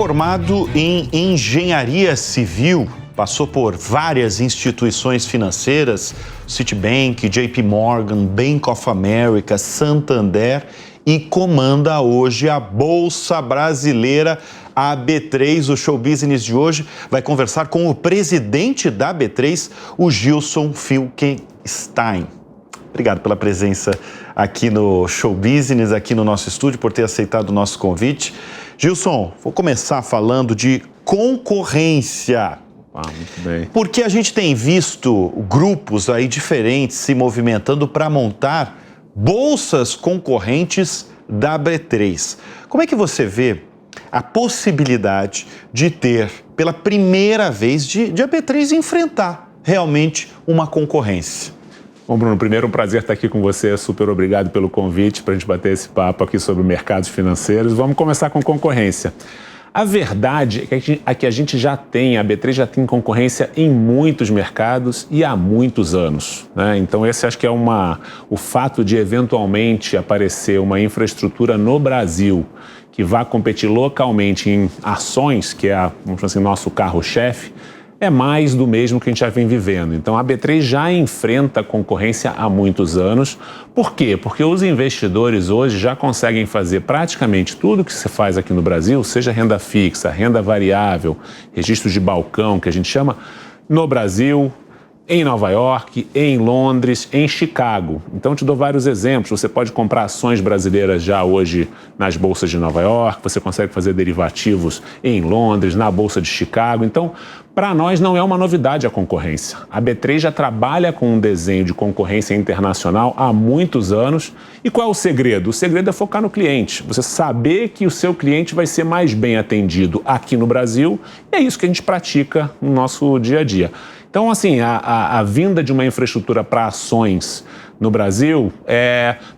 Formado em engenharia civil, passou por várias instituições financeiras, Citibank, JP Morgan, Bank of America, Santander, e comanda hoje a Bolsa Brasileira, a B3. O Show Business de hoje vai conversar com o presidente da B3, o Gilson Finkelstein. Obrigado pela presença aqui no Show Business, aqui no nosso estúdio, por ter aceitado o nosso convite. Gilson, vou começar falando de concorrência. Muito bem. Porque a gente tem visto grupos aí diferentes se movimentando para montar bolsas concorrentes da B3. Como é que você vê a possibilidade de ter, pela primeira vez, de a B3 enfrentar realmente uma concorrência? Bom, Bruno, primeiro um prazer estar aqui com você, super obrigado pelo convite para a gente bater esse papo aqui sobre mercados financeiros. Vamos começar com concorrência. A verdade é que a gente já tem, a B3 já tem concorrência em muitos mercados e há muitos anos, né? Então esse acho que é o fato de eventualmente aparecer uma infraestrutura no Brasil que vá competir localmente em ações, que é, vamos dizer assim, nosso carro-chefe, é mais do mesmo que a gente já vem vivendo. Então, a B3 já enfrenta concorrência há muitos anos. Por quê? Porque os investidores hoje já conseguem fazer praticamente tudo que se faz aqui no Brasil, seja renda fixa, renda variável, registros de balcão, que a gente chama, no Brasil, em Nova York, em Londres, em Chicago. Então, te dou vários exemplos. Você pode comprar ações brasileiras já hoje nas bolsas de Nova York, você consegue fazer derivativos em Londres, na bolsa de Chicago. Então, para nós não é uma novidade a concorrência. A B3 já trabalha com um desenho de concorrência internacional há muitos anos. E qual é o segredo? O segredo é focar no cliente. Você saber que o seu cliente vai ser mais bem atendido aqui no Brasil. E é isso que a gente pratica no nosso dia a dia. Então, assim, a vinda de uma infraestrutura para ações no Brasil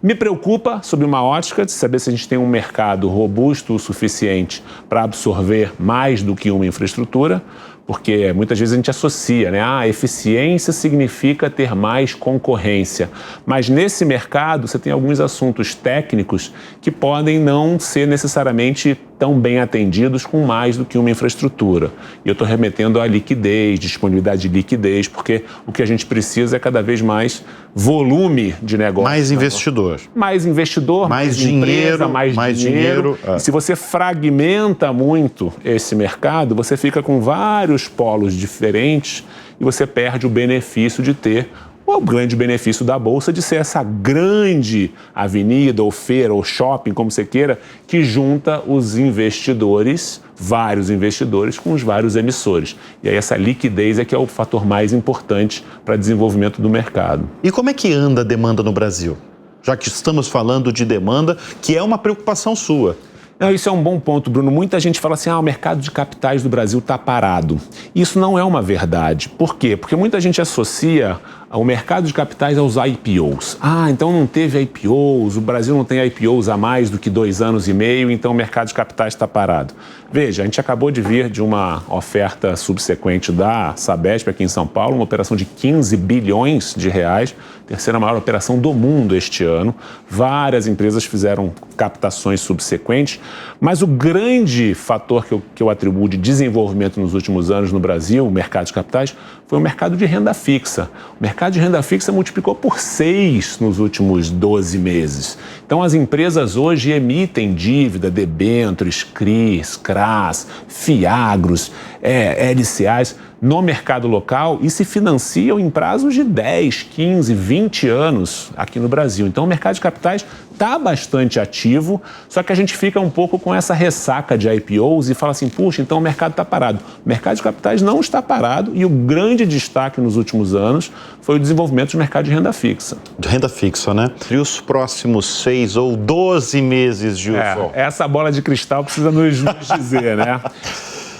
me preocupa sob uma ótica de saber se a gente tem um mercado robusto o suficiente para absorver mais do que uma infraestrutura, porque muitas vezes a gente associa, né? Eficiência significa ter mais concorrência. Mas nesse mercado você tem alguns assuntos técnicos que podem não ser necessariamente tão bem atendidos com mais do que uma infraestrutura. E eu estou remetendo à liquidez, disponibilidade de liquidez, porque o que a gente precisa é cada vez mais volume de negócio. Mais investidor. Mais investidor, mais dinheiro, empresa, mais dinheiro. E se você fragmenta muito esse mercado, você fica com vários polos diferentes e você perde o benefício de ter o grande benefício da Bolsa de ser essa grande avenida ou feira ou shopping, como você queira, que junta os investidores, vários investidores, com os vários emissores. E aí essa liquidez é que é o fator mais importante para o desenvolvimento do mercado. E como é que anda a demanda no Brasil? Já que estamos falando de demanda, que é uma preocupação sua. Não, isso é um bom ponto, Bruno. Muita gente fala assim, o mercado de capitais do Brasil está parado. Isso não é uma verdade. Por quê? Porque muita gente associa o mercado de capitais aos IPOs. Então não teve IPOs, o Brasil não tem IPOs há mais do que 2 anos e meio, então o mercado de capitais está parado. Veja, a gente acabou de vir de uma oferta subsequente da Sabesp aqui em São Paulo, uma operação de 15 bilhões de reais, terceira maior operação do mundo este ano. Várias empresas fizeram captações subsequentes, mas o grande fator que eu atribuo de desenvolvimento nos últimos anos no Brasil, o mercado de capitais, foi o mercado de renda fixa. O mercado de renda fixa multiplicou por 6 nos últimos 12 meses. Então, as empresas hoje emitem dívida, debêntures, CRIs, CRAs, FIAGROS, LCAs no mercado local e se financiam em prazos de 10, 15, 20 anos aqui no Brasil. Então, o mercado de capitais está bastante ativo, só que a gente fica um pouco com essa ressaca de IPOs e fala assim, puxa, então o mercado está parado. O mercado de capitais não está parado e o grande destaque nos últimos anos foi o desenvolvimento do mercado de renda fixa. De renda fixa, né? E os próximos 6 ou 12 meses, Gilson? Essa bola de cristal precisa nos dizer, né?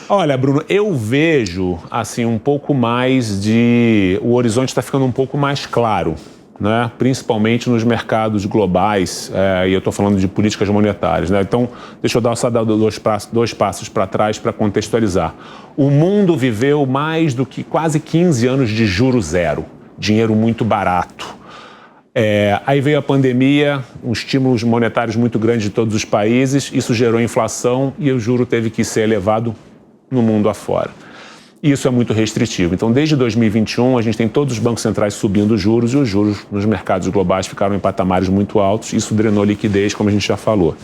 Olha, Bruno, eu vejo assim um pouco mais o horizonte está ficando um pouco mais claro, né? Principalmente nos mercados globais, e eu estou falando de políticas monetárias, né? Então, deixa eu dar dois passos para trás para contextualizar. O mundo viveu mais do que quase 15 anos de juro zero, dinheiro muito barato. Aí veio a pandemia, estímulos monetários muito grandes de todos os países, isso gerou inflação e o juro teve que ser elevado no mundo afora. E isso é muito restritivo. Então, desde 2021, a gente tem todos os bancos centrais subindo os juros e os juros nos mercados globais ficaram em patamares muito altos. Isso drenou liquidez, como a gente já falou.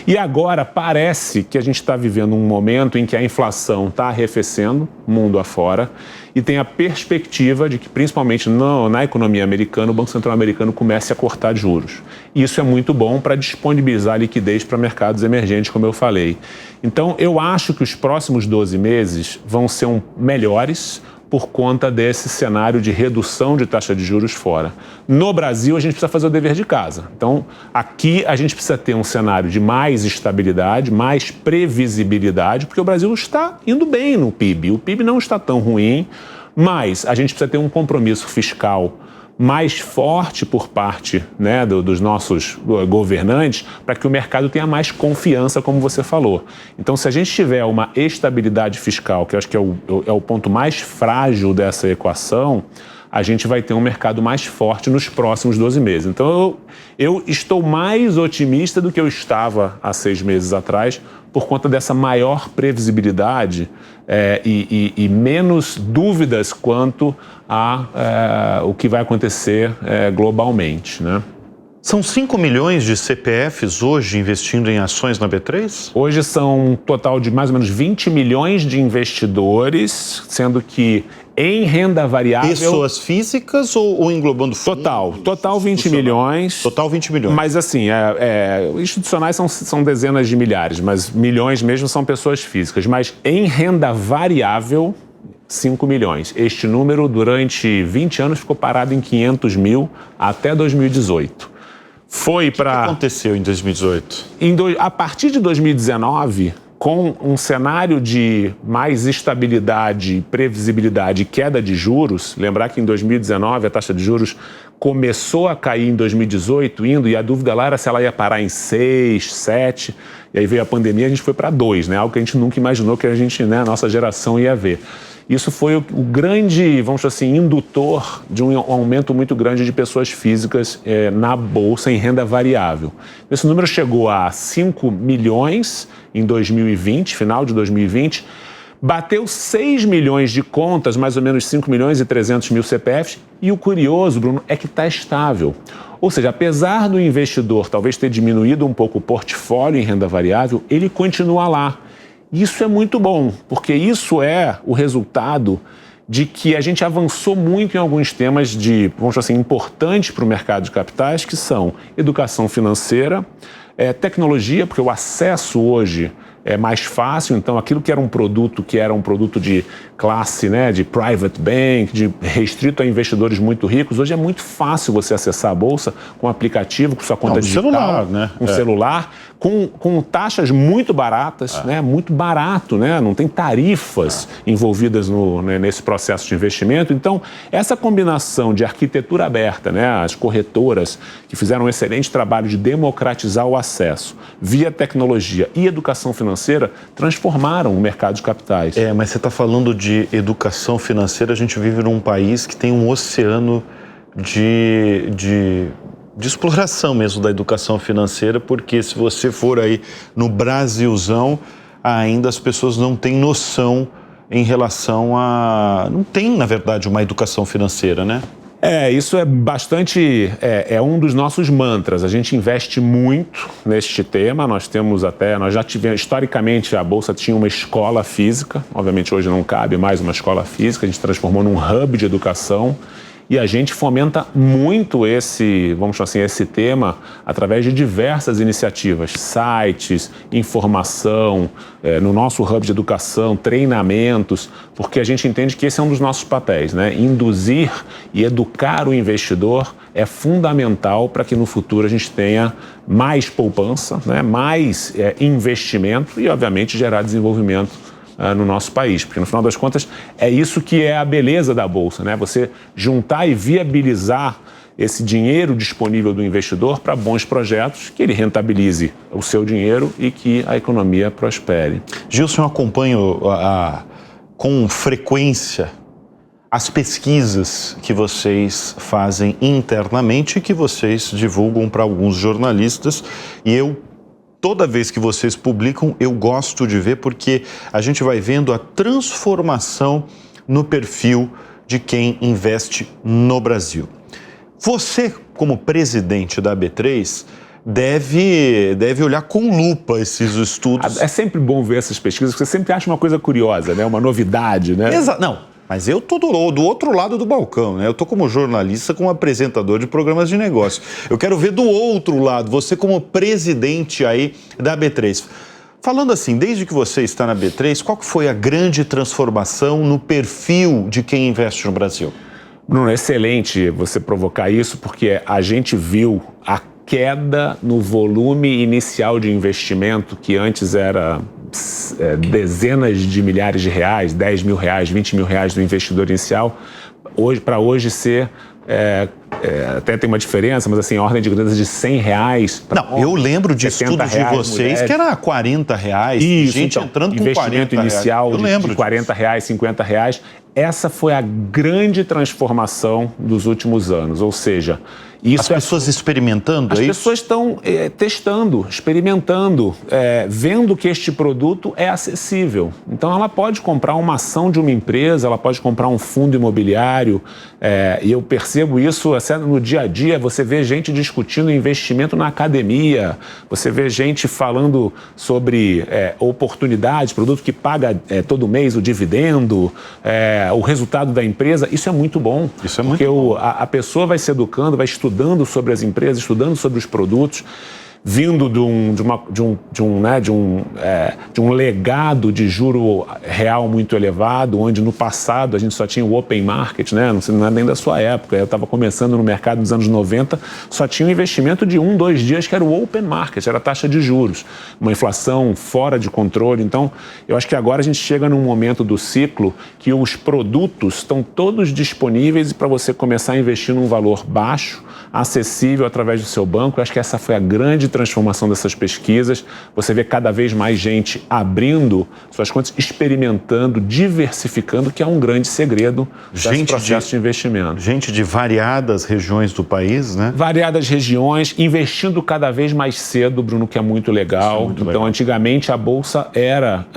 E agora parece que a gente está vivendo um momento em que a inflação está arrefecendo, mundo afora, e tem a perspectiva de que, principalmente na economia americana, o Banco Central americano comece a cortar juros. E isso é muito bom para disponibilizar liquidez para mercados emergentes, como eu falei. Então, eu acho que os próximos 12 meses vão ser melhores por conta desse cenário de redução de taxa de juros fora. No Brasil, a gente precisa fazer o dever de casa. Então, aqui a gente precisa ter um cenário de mais estabilidade, mais previsibilidade, porque o Brasil está indo bem no PIB. O PIB não está tão ruim, mas a gente precisa ter um compromisso fiscal mais forte por parte, né, dos nossos governantes para que o mercado tenha mais confiança, como você falou. Então, se a gente tiver uma estabilidade fiscal, que eu acho que é o ponto mais frágil dessa equação, a gente vai ter um mercado mais forte nos próximos 12 meses. Então, eu estou mais otimista do que eu estava há 6 meses atrás, por conta dessa maior previsibilidade e menos dúvidas quanto a o que vai acontecer globalmente, né? São 5 milhões de CPFs hoje investindo em ações na B3? Hoje são um total de mais ou menos 20 milhões de investidores, sendo que em renda variável... Pessoas físicas ou englobando fundos? Total 20 milhões. Total 20 milhões. Mas assim, institucionais são dezenas de milhares, mas milhões mesmo são pessoas físicas. Mas em renda variável, 5 milhões. Este número, durante 20 anos, ficou parado em 500 mil até 2018. Foi para... O que aconteceu em 2018? A partir de 2019... com um cenário de mais estabilidade, previsibilidade e queda de juros, lembrar que em 2019 a taxa de juros começou a cair em 2018, e a dúvida lá era se ela ia parar em 6, 7, e aí veio a pandemia e a gente foi para 2, né? Algo que a gente nunca imaginou que a nossa geração ia ver. Isso foi o grande, vamos dizer assim, indutor de um aumento muito grande de pessoas físicas na Bolsa em renda variável. Esse número chegou a 5 milhões em 2020, final de 2020, bateu 6 milhões de contas, mais ou menos 5 milhões e 300 mil CPFs, e o curioso, Bruno, é que está estável. Ou seja, apesar do investidor talvez ter diminuído um pouco o portfólio em renda variável, ele continua lá. Isso é muito bom, porque isso é o resultado de que a gente avançou muito em alguns temas vamos dizer assim, importantes para o mercado de capitais, que são educação financeira, tecnologia, porque o acesso hoje é mais fácil, então aquilo que era um produto de classe, né, de private bank, restrito a investidores muito ricos, hoje é muito fácil você acessar a Bolsa com um aplicativo, com sua conta digital, celular, né? Celular, com taxas muito baratas, né, muito barato, né, não tem tarifas envolvidas nesse processo de investimento. Então, essa combinação de arquitetura aberta, né, as corretoras que fizeram um excelente trabalho de democratizar o acesso via tecnologia e educação financeira, transformaram o mercado de capitais. Mas você está falando de educação financeira, a gente vive num país que tem um oceano de exploração mesmo da educação financeira, porque se você for aí no Brasilzão, ainda as pessoas não têm noção em relação a... Não tem, na verdade, uma educação financeira, né? Isso é bastante, um dos nossos mantras. A gente investe muito neste tema, nós já tivemos, historicamente a Bolsa tinha uma escola física, obviamente hoje não cabe mais uma escola física, a gente transformou num hub de educação e a gente fomenta muito esse tema através de diversas iniciativas, sites, informação, no nosso hub de educação, treinamentos, porque a gente entende que esse é um dos nossos papéis, né? Induzir e educar o investidor é fundamental para que no futuro a gente tenha mais poupança, né? Mais investimento e, obviamente, gerar desenvolvimento no nosso país, porque no final das contas é isso que é a beleza da Bolsa, né? Você juntar e viabilizar esse dinheiro disponível do investidor para bons projetos, que ele rentabilize o seu dinheiro e que a economia prospere. Gilson, eu acompanho com frequência as pesquisas que vocês fazem internamente, que vocês divulgam para alguns jornalistas, e toda vez que vocês publicam, eu gosto de ver, porque a gente vai vendo a transformação no perfil de quem investe no Brasil. Você, como presidente da B3, deve olhar com lupa esses estudos. É sempre bom ver essas pesquisas, porque você sempre acha uma coisa curiosa, né? Uma novidade, né? Exato. Não. Mas eu estou do outro lado do balcão, né? Eu estou como jornalista, como apresentador de programas de negócio. Eu quero ver do outro lado, você como presidente aí da B3. Falando assim, desde que você está na B3, qual que foi a grande transformação no perfil de quem investe no Brasil? Bruno, é excelente você provocar isso, porque a gente viu a queda no volume inicial de investimento, que antes era dezenas de milhares de reais, 10 mil reais, 20 mil reais do investidor inicial, para hoje ser, até tem uma diferença, mas assim, a ordem de grandeza de 100 reais. Não, eu lembro de estudos de vocês que era 40 reais, isso, gente então, entrando com investimento 40 inicial reais. de 40 reais, 50 reais. Essa foi a grande transformação dos últimos anos, ou seja... As pessoas experimentando, As pessoas estão testando, experimentando, vendo que este produto é acessível. Então, ela pode comprar uma ação de uma empresa, ela pode comprar um fundo imobiliário, e eu percebo isso no dia a dia. Você vê gente discutindo investimento na academia, você vê gente falando sobre oportunidades, produto que paga todo mês o dividendo, o resultado da empresa. Isso é muito bom. Isso é muito bom. A pessoa vai se educando, vai estudando sobre as empresas, estudando sobre os produtos, vindo de um legado de juro real muito elevado, onde no passado a gente só tinha o open market, né? Não é nem da sua época. Eu estava começando no mercado nos anos 90, só tinha um investimento de 2 dias, que era o open market, era a taxa de juros, uma inflação fora de controle. Então, eu acho que agora a gente chega num momento do ciclo que os produtos estão todos disponíveis para você começar a investir num valor baixo, acessível através do seu banco. Eu acho que essa foi a grande transformação dessas pesquisas. Você vê cada vez mais gente abrindo suas contas, experimentando, diversificando, que é um grande segredo desse processo de investimento. Gente de variadas regiões do país, né? Variadas regiões, investindo cada vez mais cedo, Bruno, que é muito legal. Então, antigamente, a Bolsa era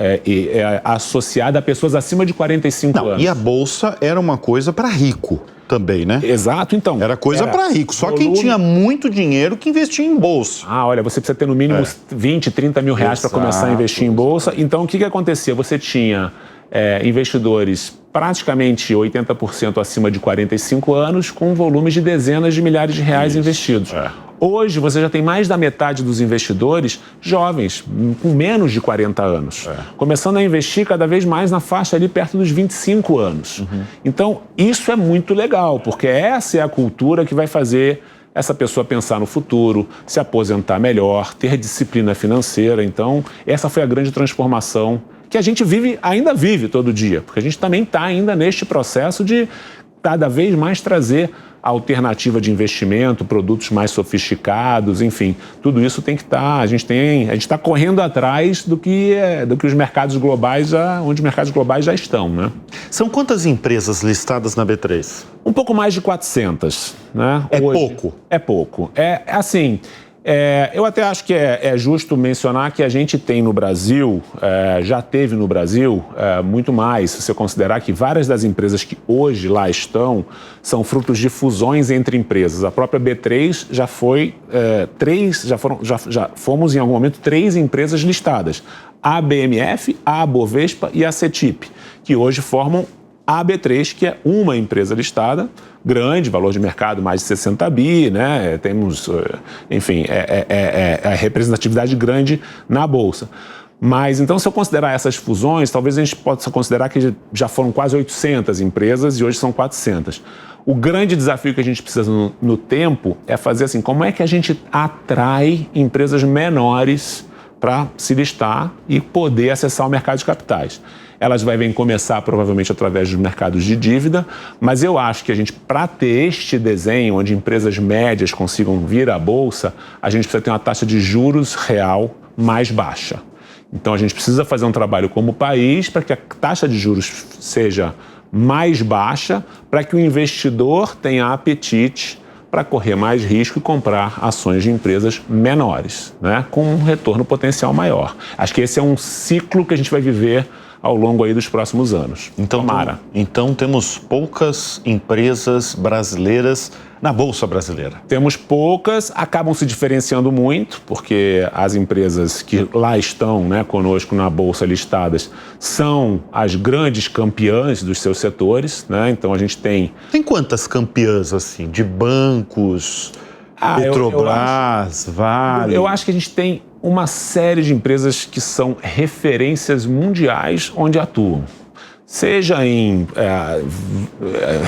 associada a pessoas acima de 45 anos. E a Bolsa era uma coisa para rico também, né? Exato, então. Era coisa para rico. Só quem tinha muito dinheiro que investia em bolsa. Olha, você precisa ter no mínimo 20, 30 mil reais para começar a investir em bolsa. Então, o que acontecia? Você tinha investidores praticamente 80% acima de 45 anos, com volumes de dezenas de milhares de reais investidos. Hoje, você já tem mais da metade dos investidores jovens, com menos de 40 anos, começando a investir cada vez mais na faixa ali perto dos 25 anos. Então, isso é muito legal, porque essa é a cultura que vai fazer essa pessoa pensar no futuro, se aposentar melhor, ter disciplina financeira. Então, essa foi a grande transformação que a gente ainda vive todo dia, porque a gente também está ainda neste processo de cada vez mais trazer alternativa de investimento, produtos mais sofisticados, enfim, tudo isso tem que estar. A gente está correndo atrás do que os mercados globais onde os mercados globais já estão, né? São quantas empresas listadas na B3? Um pouco mais de 400, né? Pouco? É pouco. Assim. Eu até acho que é justo mencionar que a gente tem no Brasil, já teve no Brasil, muito mais, se você considerar que várias das empresas que hoje lá estão são frutos de fusões entre empresas. A própria B3 já foi já fomos em algum momento 3 empresas listadas. A BMF, a Bovespa e a CETIP, que hoje formam a B3, que é uma empresa listada, grande, valor de mercado mais de 60 bi, né? Temos, enfim, a representatividade grande na Bolsa. Mas, então, se eu considerar essas fusões, talvez a gente possa considerar que já foram quase 800 empresas e hoje são 400. O grande desafio que a gente precisa no tempo é fazer assim, como é que a gente atrai empresas menores para se listar e poder acessar o mercado de capitais. Elas devem começar provavelmente através dos mercados de dívida, mas eu acho que a gente, para ter este desenho onde empresas médias consigam vir à Bolsa, a gente precisa ter uma taxa de juros real mais baixa. Então a gente precisa fazer um trabalho como país para que a taxa de juros seja mais baixa para que o investidor tenha apetite para correr mais risco e comprar ações de empresas menores, né, com um retorno potencial maior. Acho que esse é um ciclo que a gente vai viver ao longo aí dos próximos anos. Tomara. Então temos poucas empresas brasileiras na Bolsa Brasileira. Temos poucas, acabam se diferenciando muito, porque as empresas que lá estão, né, conosco na Bolsa listadas são as grandes campeãs dos seus setores, né? Então a gente tem... Tem quantas campeãs, assim, de bancos, Petrobras, Vale? Eu acho que a gente tem uma série de empresas que são referências mundiais onde atuam. Seja em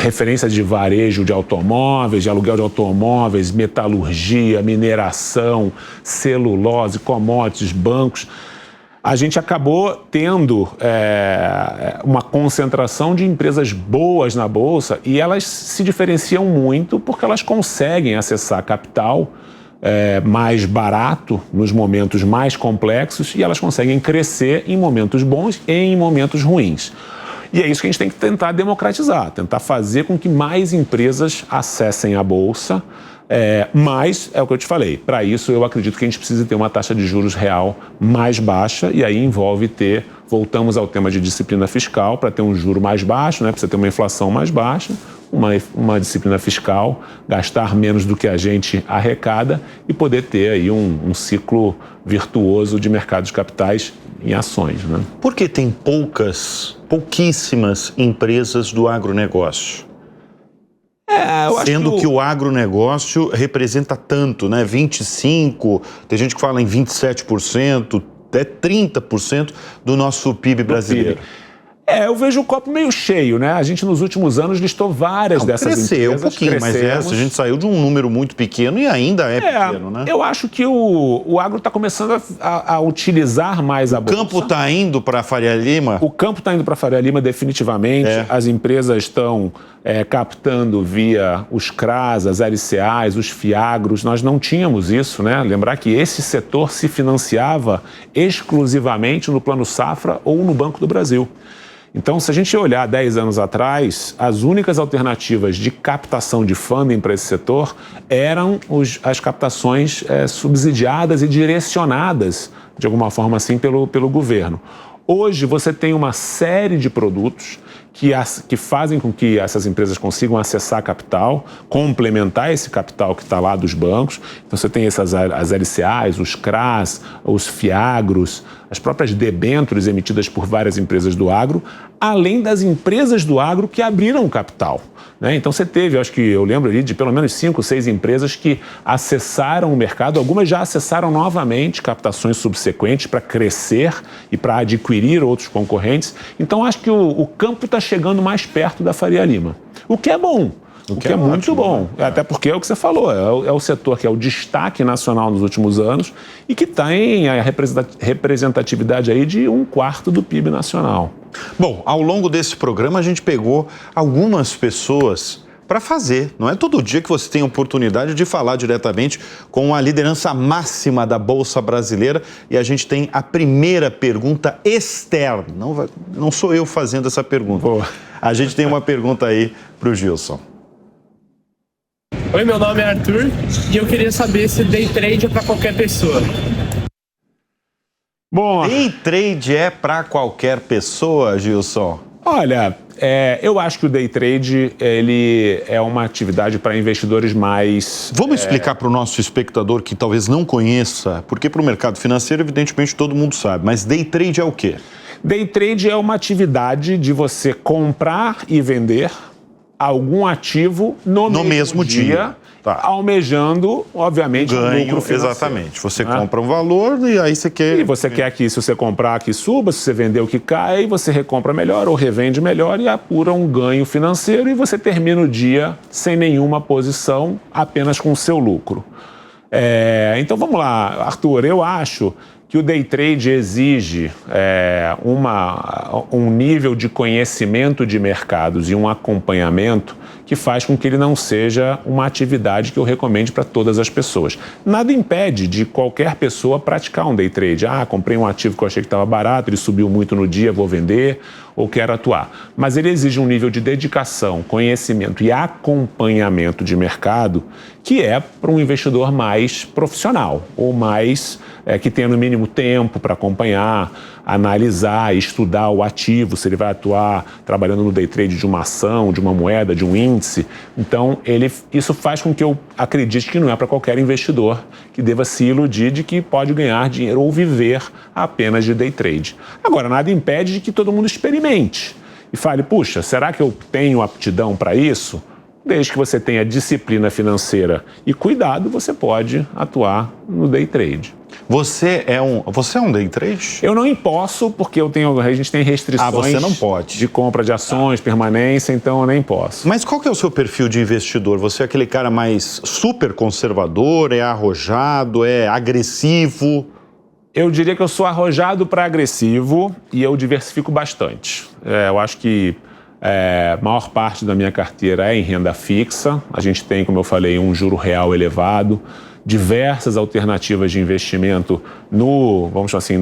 referência de varejo de automóveis, de aluguel de automóveis, metalurgia, mineração, celulose, commodities, bancos. A gente acabou tendo uma concentração de empresas boas na Bolsa e elas se diferenciam muito porque elas conseguem acessar capital mais barato nos momentos mais complexos e elas conseguem crescer em momentos bons e em momentos ruins. E é isso que a gente tem que tentar democratizar, tentar fazer com que mais empresas acessem a Bolsa, mas é o que eu te falei, para isso eu acredito que a gente precisa ter uma taxa de juros real mais baixa e aí envolve voltamos ao tema de disciplina fiscal, para ter um juro mais baixo, né, precisa ter uma inflação mais baixa, uma disciplina fiscal, gastar menos do que a gente arrecada e poder ter aí um ciclo virtuoso de mercado de capitais em ações, né? Por que tem pouquíssimas empresas do agronegócio? Sendo que o agronegócio representa tanto, né? 25%, tem gente que fala em 27%, até 30% do nosso PIB brasileiro. Eu vejo o copo meio cheio, né? A gente nos últimos anos listou várias dessas empresas. Cresceu um pouquinho, mas a gente saiu de um número muito pequeno e ainda é pequeno, né? Eu acho que o agro está começando a utilizar mais a Bolsa. O campo está indo para a Faria Lima? O campo está indo para a Faria Lima definitivamente. As empresas estão captando via os CRAs, as LCAs, os FIAGROS. Nós não tínhamos isso, né? Lembrar que esse setor se financiava exclusivamente no Plano Safra ou no Banco do Brasil. Então, se a gente olhar 10 anos atrás, as únicas alternativas de captação de funding para esse setor eram as captações subsidiadas e direcionadas, de alguma forma assim, pelo governo. Hoje, você tem uma série de produtos que fazem com que essas empresas consigam acessar capital, complementar esse capital que está lá dos bancos. Então, você tem as LCAs, os CRAs, os FIAGROS, as próprias debêntures emitidas por várias empresas do agro, além das empresas do agro que abriram capital, né? Então você teve, eu lembro ali de pelo menos 5, 6 empresas que acessaram o mercado, algumas já acessaram novamente captações subsequentes para crescer e para adquirir outros concorrentes. Então acho que o campo está chegando mais perto da Faria Lima, o que é bom. O que é muito bom, até porque é o que você falou, é o setor que é o destaque nacional nos últimos anos e que tem a representatividade aí de 1/4 do PIB nacional. Bom, ao longo desse programa a gente pegou algumas pessoas para fazer. Não é todo dia que você tem a oportunidade de falar diretamente com a liderança máxima da Bolsa Brasileira e a gente tem a primeira pergunta externa. Não sou eu fazendo essa pergunta. Boa. A gente tem uma pergunta aí para o Gilson. Oi, meu nome é Arthur e eu queria saber se day trade é para qualquer pessoa. Bom, Day trade é para qualquer pessoa, Gilson? Olha, eu acho que o day trade ele é uma atividade para investidores mais... Vamos explicar para o nosso espectador que talvez não conheça, porque para o mercado financeiro, evidentemente, todo mundo sabe, mas day trade é o quê? Day trade é uma atividade de você comprar e vender algum ativo no mesmo dia. Tá. Almejando, obviamente, um lucro financeiro. Exatamente. Você compra um valor e aí você quer... E você quer que, se você comprar, que suba, se você vender o que cai, você recompra melhor ou revende melhor e apura um ganho financeiro e você termina o dia sem nenhuma posição, apenas com o seu lucro. Então, vamos lá, Arthur, eu acho que o day trade exige um nível de conhecimento de mercados e um acompanhamento que faz com que ele não seja uma atividade que eu recomende para todas as pessoas. Nada impede de qualquer pessoa praticar um day trade. Comprei um ativo que eu achei que estava barato, ele subiu muito no dia, vou vender. ou quero atuar. Mas ele exige um nível de dedicação, conhecimento e acompanhamento de mercado que é para um investidor mais profissional ou mais que tenha no mínimo tempo para acompanhar, analisar, estudar o ativo, se ele vai atuar trabalhando no day trade de uma ação, de uma moeda, de um índice. Então, isso faz com que eu acredite que não é para qualquer investidor que deva se iludir de que pode ganhar dinheiro ou viver apenas de day trade. Agora, nada impede de que todo mundo experimente e fale, puxa, será que eu tenho aptidão para isso? Desde que você tenha disciplina financeira e cuidado, você pode atuar no day trade. Você é um day trade? Eu não posso, porque a gente tem restrições você não pode. De compra de ações, permanência, então eu nem posso. Mas qual que é o seu perfil de investidor? Você é aquele cara mais super conservador, é arrojado, é agressivo? Eu diria que eu sou arrojado para agressivo e eu diversifico bastante. Eu acho que a maior parte da minha carteira é em renda fixa. A gente tem, como eu falei, um juro real elevado, diversas alternativas de investimento vamos chamar assim,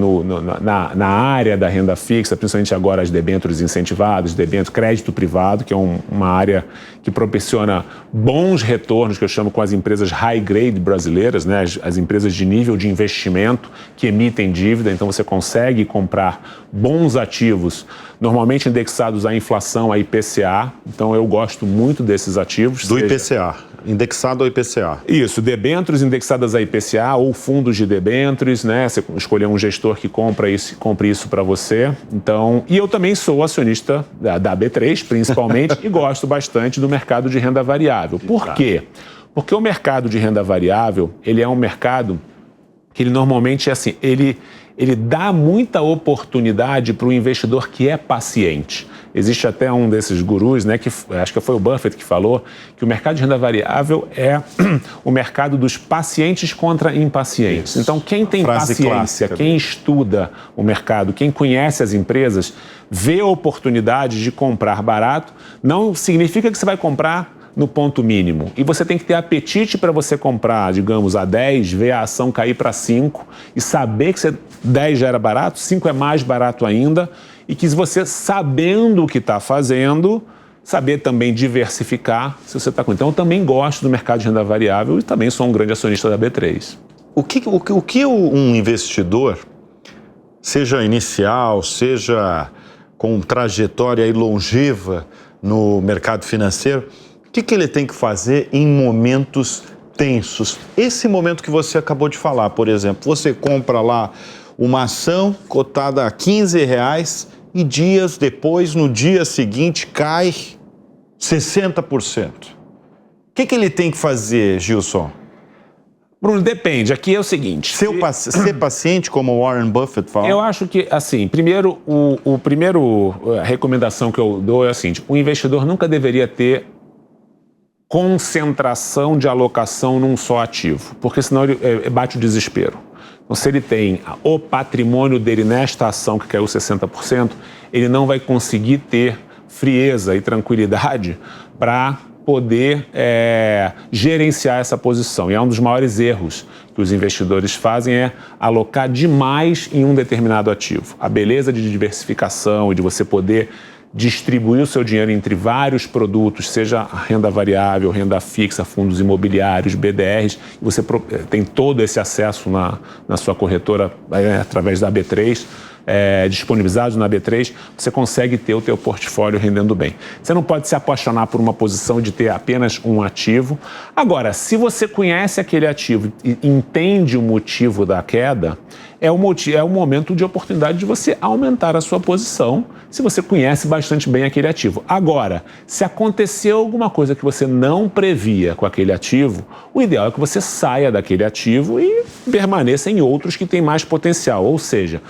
na área da renda fixa, principalmente agora as debêntures incentivadas, crédito privado, que é uma área que proporciona bons retornos, que eu chamo com as empresas high grade brasileiras, né? As empresas de nível de investimento que emitem dívida, então você consegue comprar bons ativos, normalmente indexados à inflação, à IPCA, então eu gosto muito desses ativos. Do IPCA, indexado ao IPCA. Isso, debêntures indexadas à IPCA ou fundos de debêntures, né? Você escolher um gestor que compre isso para você. Então, e eu também sou acionista da B3, principalmente, e gosto bastante do mercado de renda variável. Por quê? Porque o mercado de renda variável, ele é um mercado que ele normalmente é assim, ele dá muita oportunidade para o investidor que é paciente. Existe até um desses gurus, né, que acho que foi o Buffett que falou, que o mercado de renda variável é o mercado dos pacientes contra impacientes. Isso. Então, quem tem paciência, clássica, quem estuda o mercado, quem conhece as empresas, vê a oportunidade de comprar barato, não significa que você vai comprar no ponto mínimo. E você tem que ter apetite para você comprar, digamos, a 10, ver a ação cair para 5 e saber que 10 já era barato, 5 é mais barato ainda, e que você, sabendo o que está fazendo, saber também diversificar se você está com. Então, eu também gosto do mercado de renda variável e também sou um grande acionista da B3. O que um investidor, seja inicial, seja com trajetória aí longeva no mercado financeiro, o que ele tem que fazer em momentos tensos? Esse momento que você acabou de falar, por exemplo, você compra lá uma ação cotada a R$15 e dias depois, no dia seguinte, cai 60%. O que ele tem que fazer, Gilson? Bruno, depende. Aqui é o seguinte... Ser paciente, como o Warren Buffett fala? Eu acho que, assim, primeiro, a recomendação que eu dou é a seguinte: o investidor nunca deveria ter concentração de alocação num só ativo, porque senão ele bate o desespero. Então, se ele tem o patrimônio dele nesta ação que caiu 60%, ele não vai conseguir ter frieza e tranquilidade para poder gerenciar essa posição. E é um dos maiores erros que os investidores fazem é alocar demais em um determinado ativo. A beleza de diversificação e de você poder distribuir o seu dinheiro entre vários produtos, seja renda variável, renda fixa, fundos imobiliários, BDRs, e você tem todo esse acesso na sua corretora através da B3, disponibilizados na B3, você consegue ter o teu portfólio rendendo bem. Você não pode se apaixonar por uma posição de ter apenas um ativo. Agora, se você conhece aquele ativo e entende o motivo da queda, é um momento de oportunidade de você aumentar a sua posição, se você conhece bastante bem aquele ativo. Agora, se aconteceu alguma coisa que você não previa com aquele ativo, o ideal é que você saia daquele ativo e permaneça em outros que têm mais potencial. Ou seja,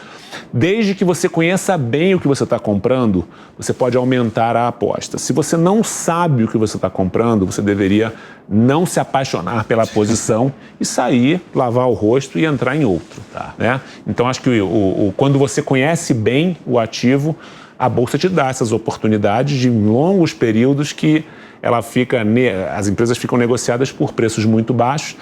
desde que você conheça bem o que você está comprando, você pode aumentar a aposta. Se você não sabe o que você está comprando, você deveria não se apaixonar pela posição e sair, lavar o rosto e entrar em outro. Né? Então, acho que quando você conhece bem o ativo, a Bolsa te dá essas oportunidades de longos períodos que as empresas ficam negociadas por preços muito baixos.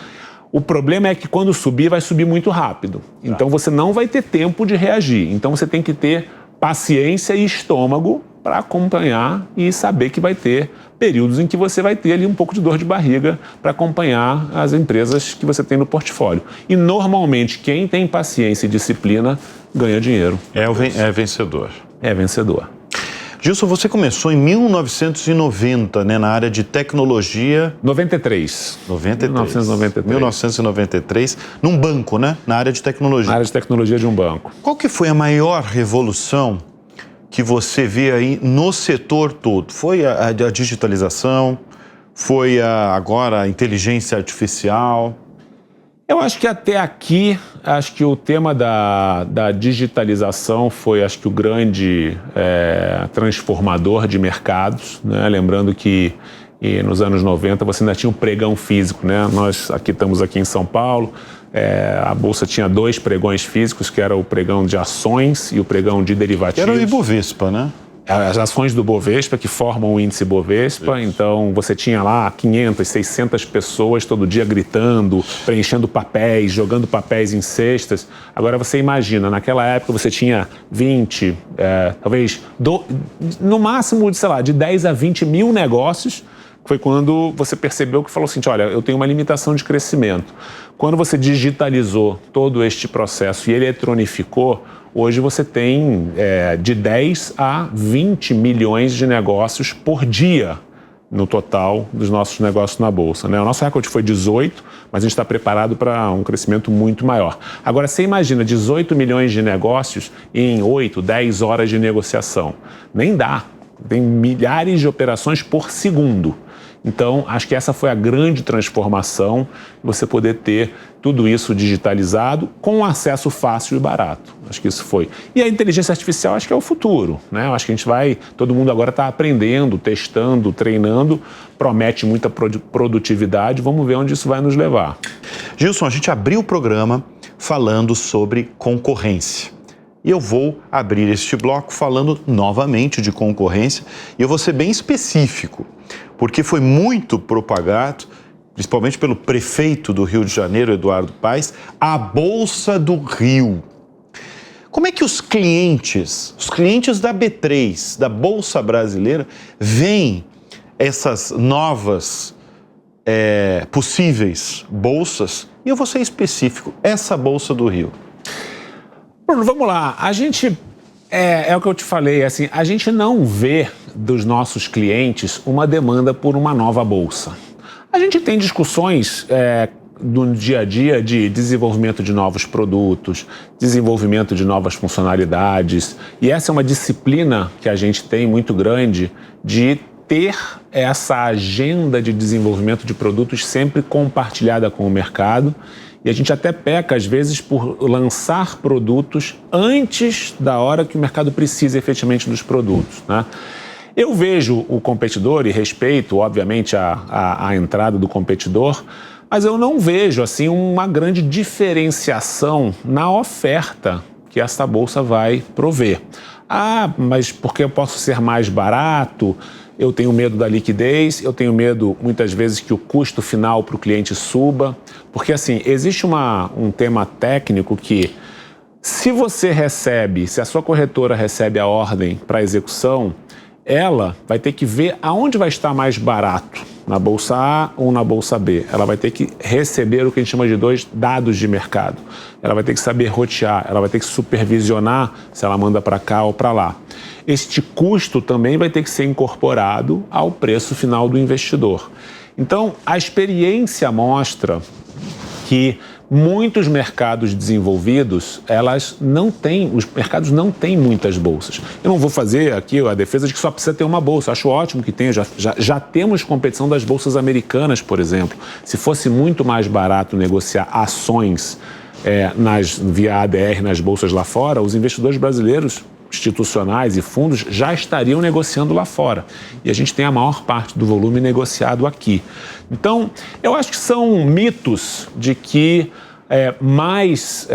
O problema é que quando subir, vai subir muito rápido. Então, você não vai ter tempo de reagir. Então, você tem que ter paciência e estômago para acompanhar e saber que vai ter períodos em que você vai ter ali um pouco de dor de barriga para acompanhar as empresas que você tem no portfólio. E normalmente quem tem paciência e disciplina ganha dinheiro. É vencedor. É vencedor. Gilson, você começou em 1990, né, na área de tecnologia... 93. 1993, num banco, né? Na área de tecnologia. Na área de tecnologia de um banco. Qual que foi a maior revolução que você vê aí no setor todo? Foi a digitalização? Foi agora a inteligência artificial? Eu acho que até aqui, acho que o tema da digitalização foi, acho que o grande transformador de mercados, né? Lembrando que nos anos 90 você ainda tinha um pregão físico, né? Nós estamos aqui em São Paulo, a Bolsa tinha 2 pregões físicos, que era o pregão de ações e o pregão de derivativos. Era o Ibovespa, né? As ações do Bovespa, que formam o índice Bovespa. Isso. Então você tinha lá 500, 600 pessoas todo dia gritando, preenchendo papéis, jogando papéis em cestas. Agora você imagina, naquela época você tinha 20, talvez, no máximo, de 10 a 20 mil negócios. Foi quando você percebeu que falou assim, olha, eu tenho uma limitação de crescimento. Quando você digitalizou todo este processo e eletronificou, hoje você tem de 10 a 20 milhões de negócios por dia no total dos nossos negócios na Bolsa, né? O nosso recorde foi 18, mas a gente está preparado para um crescimento muito maior. Agora, você imagina 18 milhões de negócios em 8, 10 horas de negociação. Nem dá. Tem milhares de operações por segundo. Então, acho que essa foi a grande transformação, você poder ter tudo isso digitalizado com acesso fácil e barato. Acho que isso foi. E a inteligência artificial acho que é o futuro, né? Acho que a gente todo mundo agora está aprendendo, testando, treinando, promete muita produtividade, vamos ver onde isso vai nos levar. Gilson, a gente abriu o programa falando sobre concorrência. E eu vou abrir este bloco falando novamente de concorrência e eu vou ser bem específico, porque foi muito propagado, principalmente pelo prefeito do Rio de Janeiro, Eduardo Paes, a Bolsa do Rio. Como é que os clientes da B3, da Bolsa Brasileira, veem essas novas possíveis bolsas? E eu vou ser específico, essa Bolsa do Rio. Bruno, vamos lá. A gente, é o que eu te falei, assim, a gente não vê dos nossos clientes uma demanda por uma nova bolsa. A gente tem discussões no dia a dia de desenvolvimento de novos produtos, desenvolvimento de novas funcionalidades, e essa é uma disciplina que a gente tem muito grande de ter essa agenda de desenvolvimento de produtos sempre compartilhada com o mercado. E a gente até peca, às vezes, por lançar produtos antes da hora que o mercado precisa efetivamente dos produtos, né? Eu vejo o competidor e respeito, obviamente, a entrada do competidor, mas eu não vejo assim, uma grande diferenciação na oferta que essa bolsa vai prover. Ah, mas porque eu posso ser mais barato? Eu tenho medo da liquidez, eu tenho medo, muitas vezes, que o custo final para o cliente suba. Porque, assim, existe um tema técnico que, se a sua corretora recebe a ordem para execução, ela vai ter que ver aonde vai estar mais barato, na Bolsa A ou na Bolsa B. Ela vai ter que receber o que a gente chama de 2 dados de mercado. Ela vai ter que saber rotear, ela vai ter que supervisionar se ela manda para cá ou para lá. Este custo também vai ter que ser incorporado ao preço final do investidor. Então, a experiência mostra que muitos mercados desenvolvidos, os mercados não têm muitas bolsas. Eu não vou fazer aqui a defesa de que só precisa ter uma bolsa. Acho ótimo que tenha, já temos competição das bolsas americanas, por exemplo. Se fosse muito mais barato negociar ações via ADR nas bolsas lá fora, os investidores brasileiros institucionais e fundos já estariam negociando lá fora. E a gente tem a maior parte do volume negociado aqui. Então, eu acho que são mitos de que mais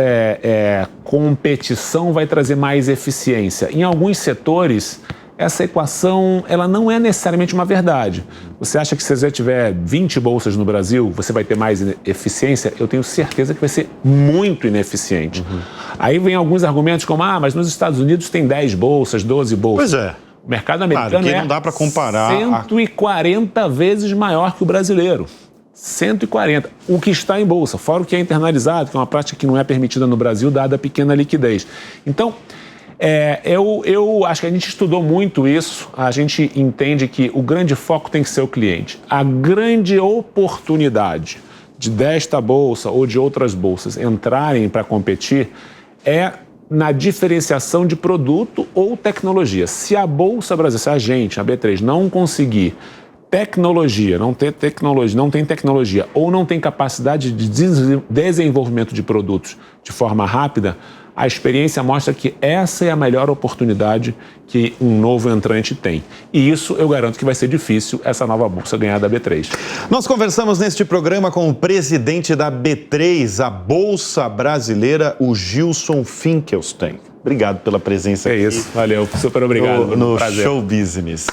competição vai trazer mais eficiência. Em alguns setores, essa equação ela não é necessariamente uma verdade. Você acha que se você tiver 20 bolsas no Brasil, você vai ter mais eficiência? Eu tenho certeza que vai ser muito ineficiente. Aí vem alguns argumentos como, mas nos Estados Unidos tem 10 bolsas, 12 bolsas. Pois é. O mercado americano não dá para comparar 140 vezes maior que o brasileiro. 140. O que está em bolsa, fora o que é internalizado, que é uma prática que não é permitida no Brasil, dada a pequena liquidez. Então, eu acho que a gente estudou muito isso, a gente entende que o grande foco tem que ser o cliente. A grande oportunidade desta bolsa ou de outras bolsas entrarem para competir é na diferenciação de produto ou tecnologia. Se a Bolsa Brasileira, se a gente, a B3, não conseguir não tem tecnologia ou não tem capacidade de desenvolvimento de produtos de forma rápida, a experiência mostra que essa é a melhor oportunidade que um novo entrante tem. E isso eu garanto que vai ser difícil essa nova bolsa ganhar da B3. Nós conversamos neste programa com o presidente da B3, a Bolsa Brasileira, o Gilson Finkelstein. Obrigado pela presença aqui. É isso, valeu, super obrigado. No Show Business.